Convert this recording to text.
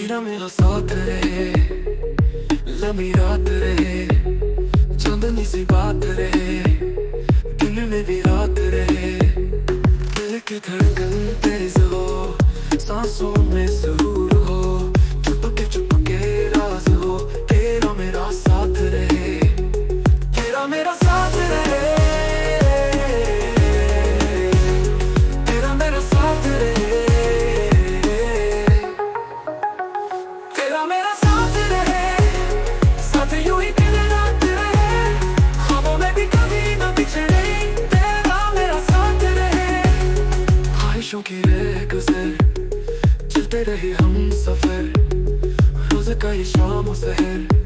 तेरा मेरा साथ रहे, लंबी रात रहे, चांदनी सी बात रहे, दिल में भी रात रहे। दिल की धड़कन तेज हो, सांसों में सुरूर हो, चुपके राज हो। तेरा मेरा साथ रहे, तेरा मेरा साथ रहे, तेरा मेरा साथ रहे, तेरा मेरा साथ रहे। साथ यूं ही दिन रात रहे, ख्वाबों में भी कभी न बिछड़े। तेरा मेरा साथ रहे, ख्वाहिशों की राह गुजर, चलते रहे हम सफर, रोज का ये शाम और सहर।